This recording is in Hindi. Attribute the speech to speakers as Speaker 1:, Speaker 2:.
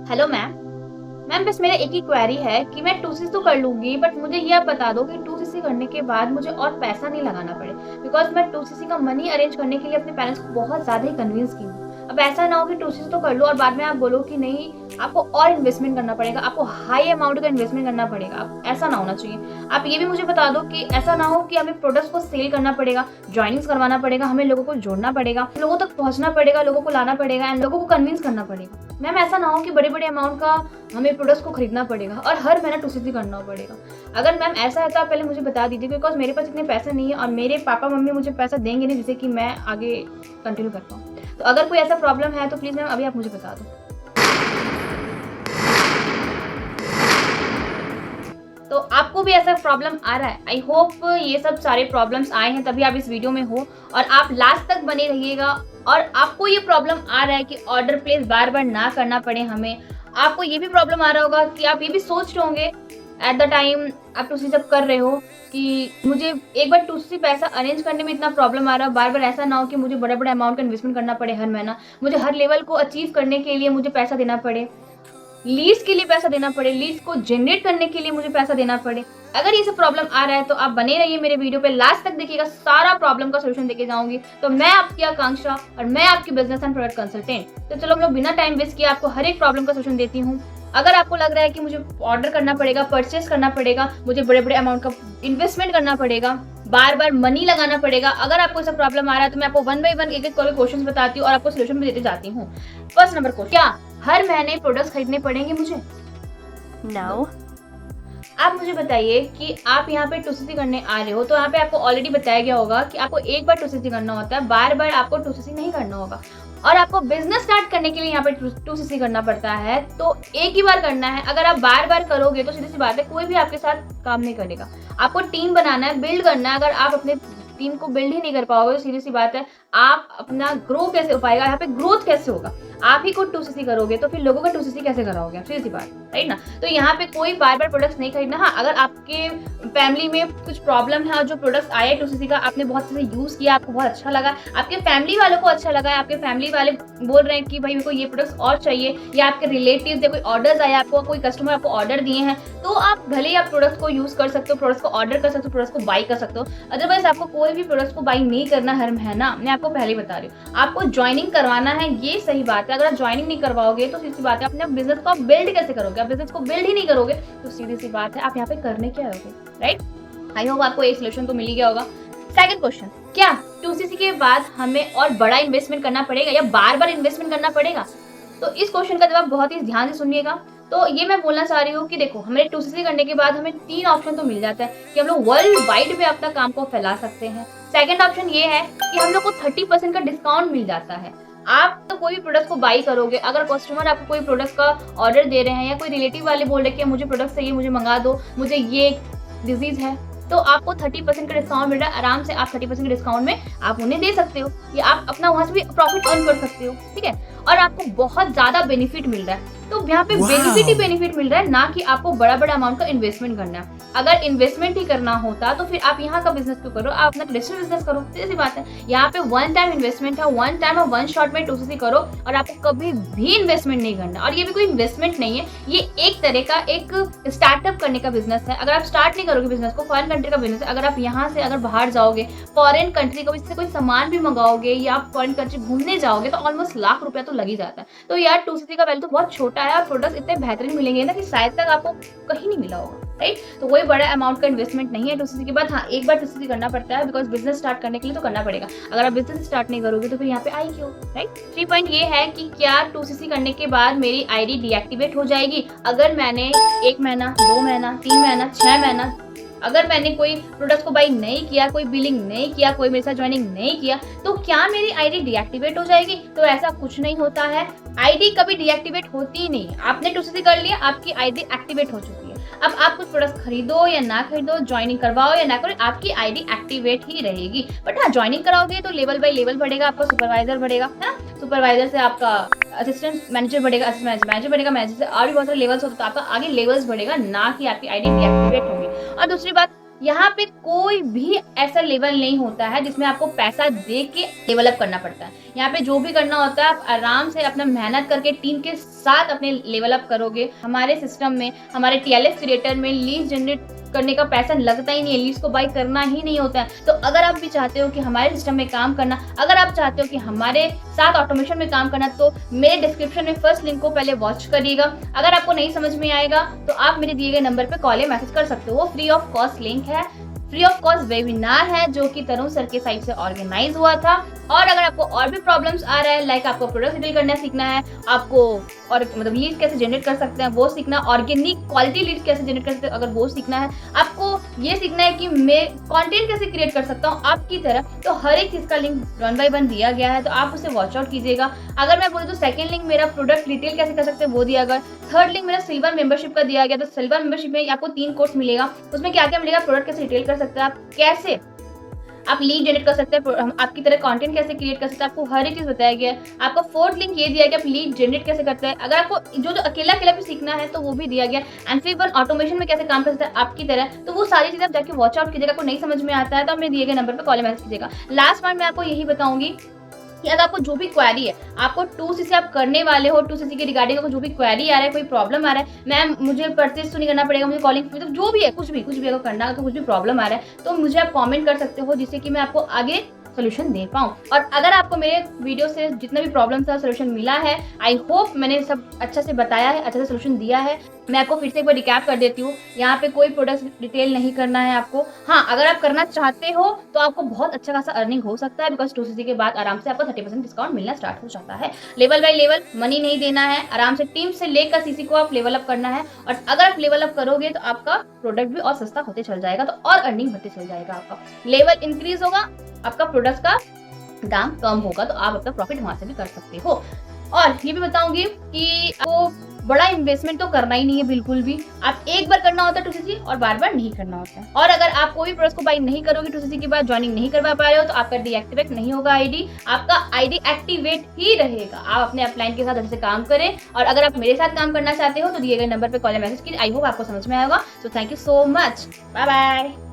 Speaker 1: Hello ma'am. मैम बस मेरा एक ही क्वेरी है कि मैं 2cc तो कर लूंगी, बट मुझे ये आप बता दो कि 2cc करने के बाद मुझे और पैसा नहीं लगाना पड़े, बिकॉज मैं 2cc का मनी अरेंज करने के लिए अपने पेरेंट्स को बहुत ज्यादा ही कन्विंस की हूँ। अब ऐसा ना हो कि 2cc तो कर लो और बाद में आप बोलो कि नहीं, आपको और इन्वेस्टमेंट करना पड़ेगा, आपको हाई अमाउंट का इन्वेस्टमेंट करना पड़ेगा। ऐसा ना होना चाहिए। आप ये भी मुझे बता दो कि ऐसा ना हो कि हमें प्रोडक्ट्स को सेल करना पड़ेगा, ज्वाइनिंग्स करवाना पड़ेगा, हमें लोगों को जोड़ना पड़ेगा, लोगों तक पहुंचना पड़ेगा, लोगों को लाना पड़ेगा एंड लोगों को कन्विंस करना पड़ेगा। मैम ऐसा ना हो कि बड़े बड़े अमाउंट का हमें प्रोडक्ट्स को खरीदना पड़ेगा और हर महीना 2cc करना पड़ेगा। अगर मैम ऐसा है तो आप पहले मुझे बता दीजिए, बिकॉज मेरे पास इतने पैसे नहीं है और मेरे पापा मम्मी मुझे पैसा देंगे नहीं जिससे कि मैं आगे कंटिन्यू कर पाऊँ। तो अगर कोई ऐसा प्रॉब्लम है तो प्लीज़ मैम अभी आप मुझे बता दो। तो आपको भी ऐसा प्रॉब्लम आ रहा है? आई होप ये सब सारे प्रॉब्लम्स आए हैं तभी आप इस वीडियो में हो और आप लास्ट तक बने रहिएगा। और आपको ये प्रॉब्लम आ रहा है कि ऑर्डर प्लेस बार बार ना करना पड़े हमें। आपको ये भी प्रॉब्लम आ रहा होगा कि आप ये भी सोच रहे होंगे एट द टाइम आप 2cc जब कर रहे हो कि मुझे एक बार 2cc पैसा अरेंज करने में इतना प्रॉब्लम आ रहा है, बार बार ऐसा ना हो कि मुझे बड़े बड़े अमाउंट का इन्वेस्टमेंट करना पड़े हर महीना, मुझे हर लेवल को अचीव करने के लिए मुझे पैसा देना पड़े, लीड्स के लिए पैसा देना पड़े, लीड्स को जनरेट करने के लिए मुझे पैसा देना पड़े। अगर ये सब प्रॉब्लम आ रहा है तो आप बने रहिए मेरे वीडियो पे, लास्ट तक देखिएगा, सारा प्रॉब्लम का सोल्यूशन देके जाऊंगी। तो मैं आपकी आकांक्षा और मैं आपकी बिजनेस एंड प्रोडक्ट कंसल्टेंट। तो चलो हम लोग बिना टाइम वेस्ट किए आपको हर एक प्रॉब्लम का सोल्यूशन देती हूँ। अगर आपको लग रहा है कि मुझे ऑर्डर करना पड़ेगा, परचेस करना पड़ेगा, मुझे बड़े बड़े अमाउंट का इन्वेस्टमेंट करना पड़ेगा, बार बार मनी लगाना पड़ेगा, अगर आपको ऐसा प्रॉब्लम आ रहा है तो मैं आपको वन बाय वन एक एक करके क्वेश्चन बताती हूँ और आपको सोल्यूशन भी देते जाती हूँ। फर्स्ट नंबर क्वेश्चन, क्या हर महीने प्रोडक्ट्स खरीदने पड़ेंगे मुझे?
Speaker 2: No.
Speaker 1: आप मुझे बताइए कि आप यहाँ पे 2cc करने आ रहे हो तो यहाँ पे आपको ऑलरेडी बताया गया होगा कि आपको एक बार 2cc करना होता है, बार बार आपको 2cc नहीं करना होगा। और आपको बिजनेस स्टार्ट करने के लिए यहाँ पे 2cc करना पड़ता है, तो एक ही बार करना है। अगर आप बार बार करोगे तो सीधी सी बात है कोई भी आपके साथ काम नहीं करेगा। आपको टीम बनाना है, बिल्ड करना है। अगर आप अपने टीम को बिल्ड ही नहीं कर पाओगे तो सीधी सी बात है आप अपना ग्रो कैसे हो पाएगा, यहाँ पे ग्रोथ कैसे होगा? आप ही को 2cc करोगे तो फिर लोगों का 2cc कैसे कराओगे आप? सीधी सी बात, राइट ना? तो यहाँ पे कोई बार बार प्रोडक्ट्स नहीं खरीदना। हाँ, अगर आपके फैमिली में कुछ प्रॉब्लम है और जो प्रोडक्ट्स आए 2cc का आपने बहुत से यूज किया, आपको बहुत अच्छा लगा, आपके फैमिली वालों को अच्छा लगा, आपके फैमिली वाले बोल रहे हैं कि भाई मेरे को ये प्रोडक्ट्स और चाहिए, या आपके रिलेटिव या कोई ऑर्डर्स आया, आपको कोई कस्टमर आपको ऑर्डर दिए हैं, तो आप भले ही आप प्रोडक्ट्स को यूज कर सकते हो, प्रोडक्ट्स को ऑर्डर कर सकते हो, प्रोडक्ट्स को बाई कर सकते हो। अदरवाइज आपको कोई भी प्रोडक्ट्स को बाई नहीं करना हर महीना। मैं आपको पहले बता रही हूँ, आपको ज्वाइनिंग करवाना है, ये सही बात है। अगर आप ज्वाइनिंग नहीं करवाओगे तो सीधी सी बात है अपने बिजनेस को बिल्ड कैसे करोगे? आप बिजनेस को बिल्ड ही नहीं करोगे तो सीधी सी बात है आप यहाँ पे करने क्या रहोगे, राइट? आई होप आपको एक सोल्यूशन तो मिल ही गया होगा। सेकंड क्वेश्चन, क्या 2cc के बाद हमें और बड़ा इन्वेस्टमेंट करना पड़ेगा या बार बार इन्वेस्टमेंट करना पड़ेगा? तो इस क्वेश्चन का जवाब बहुत ही ध्यान से सुनिएगा। तो ये मैं बोलना चाह रही हूँ कि देखो, हमें 2cc करने के बाद हमें 3 ऑप्शन तो मिल जाता है कि हम लोग वर्ल्ड वाइड में अपना काम को फैला सकते हैं। सेकंड ऑप्शन ये है कि हम लोग को 30% का डिस्काउंट मिल जाता है। आप तो कोई भी प्रोडक्ट को बाई करोगे, अगर कस्टमर आपको कोई प्रोडक्ट का ऑर्डर दे रहे हैं या कोई रिलेटिव वाले बोल रहे हैं कि मुझे प्रोडक्ट चाहिए, मुझे मंगा दो, मुझे ये डिजीज है, तो आपको 30% का डिस्काउंट मिल रहा है। आराम से आप 30% के डिस्काउंट में आप उन्हें दे सकते हो या आप अपना वहां से भी प्रॉफिट अर्न कर सकते हो, ठीक है? और आपको बहुत ज्यादा बेनिफिट मिल रहा है। तो यहाँ पे बेनिफिट ही बेनिफिट मिल रहा है, ना कि आपको बड़ा बड़ा अमाउंट का इन्वेस्टमेंट करना है। अगर इन्वेस्टमेंट ही करना होता तो फिर आप यहाँ का बिजनेस क्यों करो? आप अपना ट्रेडिशनल बिजनेस करो, सीधी बात है। यहाँ पे वन टाइम इन्वेस्टमेंट है, वन टाइम और वन शॉट में 2cc करो और आपको कभी भी इन्वेस्टमेंट नहीं करना। और ये भी कोई इन्वेस्टमेंट नहीं है, ये एक तरह का एक स्टार्टअप करने का बिजनेस है। अगर आप स्टार्ट नहीं करोगे बिजनेस को, फॉरेन कंट्री का बिजनेस है, अगर आप यहाँ से अगर बाहर जाओगे, फॉरेन कंट्री को इससे कोई सामान भी मंगाओगे या आप फॉरेन कंट्री घूमने जाओगे तो ऑलमोस्ट लाख रुपया तो लग ही जाता है। तो यार 2cc का वैल्यू तो बहुत छोटा है और प्रोडक्ट्स इतने बेहतरीन मिलेंगे ना कि शायद तक आपको कहीं नहीं मिला होगा, राइट? तो कोई बड़ा अमाउंट का इन्वेस्टमेंट नहीं है 2cc के बाद। हाँ, एक बार 2cc करना पड़ता है बिकॉज बिजनेस स्टार्ट करने के लिए तो करना पड़ेगा। अगर आप बिजनेस स्टार्ट नहीं करोगे तो फिर यहाँ पे आई क्यों, राइट? 3 पॉइंट ये है कि क्या 2cc करने के बाद मेरी आईडी डीएक्टिवेट हो जाएगी अगर मैंने 1 महीना, 2 महीना, 3 महीना, 6 महीना अगर मैंने कोई प्रोडक्ट को बाई नहीं किया, कोई बिलिंग नहीं किया, कोई मेरे साथ ज्वाइनिंग नहीं किया, तो क्या मेरी आईडी डीएक्टिवेट हो जाएगी? तो ऐसा कुछ नहीं होता है। आईडी कभी डीएक्टिवेट होती ही नहीं। आपने 2cc कर लिया, आपकी आईडी एक्टिवेट हो चुकी है। अब आप कुछ प्रोडक्ट खरीदो या ना खरीदो, ज्वाइनिंग करवाओ या ना करो, आपकी आईडी एक्टिवेट ही रहेगी। बट हाँ, ज्वाइनिंग कराओगे तो लेवल बाय लेवल बढ़ेगा, आपका सुपरवाइजर बढ़ेगा, है ना? सुपरवाइजर से आपका असिस्टेंट मैनेजर बढ़ेगा, असिस्टेंट मैनेजर बढ़ेगा, मैनेजर से और भी बहुत सारे लेवल्स होते हैं, तो आपका आगे लेवल्स बढ़ेगा, ना कि आपकी आईडी डीएक्टिवेट होगी। और दूसरी बात, यहाँ पे कोई भी ऐसा लेवल नहीं होता है जिसमें आपको पैसा दे के डेवलप करना पड़ता है। यहाँ पे जो भी करना होता है आप आराम से अपना मेहनत करके टीम के साथ अपने लेवल अप करोगे। हमारे सिस्टम में, हमारे टीएलएस क्रिएटर में लीड जनरेट करने का पैसा लगता ही नहीं है, लीड्स को बाय करना ही नहीं होता है। तो अगर आप भी चाहते हो कि हमारे सिस्टम में काम करना, अगर आप चाहते हो कि हमारे साथ ऑटोमेशन में काम करना, तो मेरे डिस्क्रिप्शन में फर्स्ट लिंक को पहले वॉच करिएगा। अगर आपको नहीं समझ में आएगा तो आप मेरे दिए गए नंबर पे कॉल या मैसेज कर सकते हो। वो फ्री ऑफ कॉस्ट लिंक है, फ्री ऑफ कॉस्ट वेबिनार है जो कि तरुण सर के साइड से ऑर्गेनाइज हुआ था। और अगर आपको और भी प्रॉब्लम्स आ रहा है, लाइक आपको प्रोडक्ट डिटेल करना सीखना है, आपको और मतलब लीड कैसे जनरेट कर सकते हैं वो सीखना, ऑर्गेनिक क्वालिटी लीड कैसे जनरेट कर सकते हैं अगर वो सीखना है, आपको ये सीखना है कि मैं कंटेंट कैसे क्रिएट कर सकता हूँ आपकी तरह, तो हर एक चीज का लिंक 1 by 1 दिया गया है, तो आप उसे वॉच आउट कीजिएगा। अगर मैं बोलूँ तो सेकंड लिंक मेरा प्रोडक्ट डिटेल कैसे कर सकते हैं वो दिया गया। थर्ड लिंक मेरा सिल्वर मेंबरशिप का दिया गया। तो सिल्वर मेंबरशिप में आपको 3 कोर्स मिलेगा। उसमें क्या क्या मिलेगा, प्रोडक्ट कैसे डिटेल कर सकते हैं आप, कैसे आप लीड जनरेट कर सकते हैं, आपकी तरह कंटेंट कैसे क्रिएट कर सकते हैं, आपको हर एक चीज बताया गया है। आपको फोर्थ लिंक ये दिया गया आप लीड जनरेट कैसे करते हैं। अगर आपको जो अकेला अकेला भी सीखना है तो वो भी दिया गया। एंड फिर वन ऑटोमेशन में कैसे काम कर सकते हैं आपकी तरह, तो वो सारी चीजें आप जाके वॉच आउट कीजिएगा। आपको नहीं समझ में आता है तो अपने दिए गए नंबर पर कॉल मैसेज कीजिएगा। लास्ट बार मैं आपको यही बताऊंगी कि अगर आपको जो भी क्वेरी है, आपको 2C से आप करने वाले हो, 2CC के रिगार्डिंग आपको जो भी क्वेरी आ रहा है, कोई प्रॉब्लम आ रहा है, मैम मुझे परचेज तो नहीं करना पड़ेगा, मुझे कॉलिंग मतलब जो भी है, कुछ भी अगर करना है, तो कुछ भी प्रॉब्लम आ रहा है तो मुझे आप कमेंट कर सकते हो जिससे कि मैं आपको आगे सोल्यूशन दे पाऊँ। और अगर आपको मेरे वीडियो से जितना भी प्रॉब्लम था सोल्यूशन मिला है, आई होप मैंने सब अच्छा से बताया है, अच्छा से सोल्यूशन दिया है। मैं आपको फिर से एक बार रिकैप कर देती हूँ। यहाँ पे कोई प्रोडक्ट डिटेल नहीं करना है आपको। हाँ, अगर आप करना चाहते हो तो आपको बहुत अच्छा खासा अर्निंग हो सकता है, बिकॉज 2CC के बाद आराम से आपको 30% डिस्काउंट मिलना स्टार्ट हो जाता है। लेवल बाय लेवल मनी नहीं देना है, आराम से टीम से लेकर CC को आप लेवल अप करना है। और अगर आप लेवल अप करोगे तो आपका प्रोडक्ट भी और सस्ता होते चल जाएगा, तो और अर्निंग होते चल जाएगा। आपका लेवल इंक्रीज होगा, आपका प्रोडक्ट का दाम कम होगा, तो आप अपना प्रॉफिट वहां से भी कर सकते हो। और ये भी बताऊंगी कि आपको बड़ा इन्वेस्टमेंट तो करना ही नहीं है बिल्कुल भी। आप एक बार करना होता है 2CC और बार बार नहीं करना होता है। और अगर आप कोई प्रोडक्ट को बाय नहीं करोगे 2CC के बाद ज्वाइनिंग नहीं करवा पा रहे हो तो आपका डीएक्टिवेट नहीं होगा आईडी, आपका आईडी एक्टिवेट ही रहेगा। आप अपने अपलाइन के साथ अच्छे से काम करें। और अगर आप मेरे साथ काम करना चाहते हो तो दिए गए नंबर पर कॉल या मैसेज कीजिए। आई होप आपको समझ में आएगा। So thank you so much, bye bye.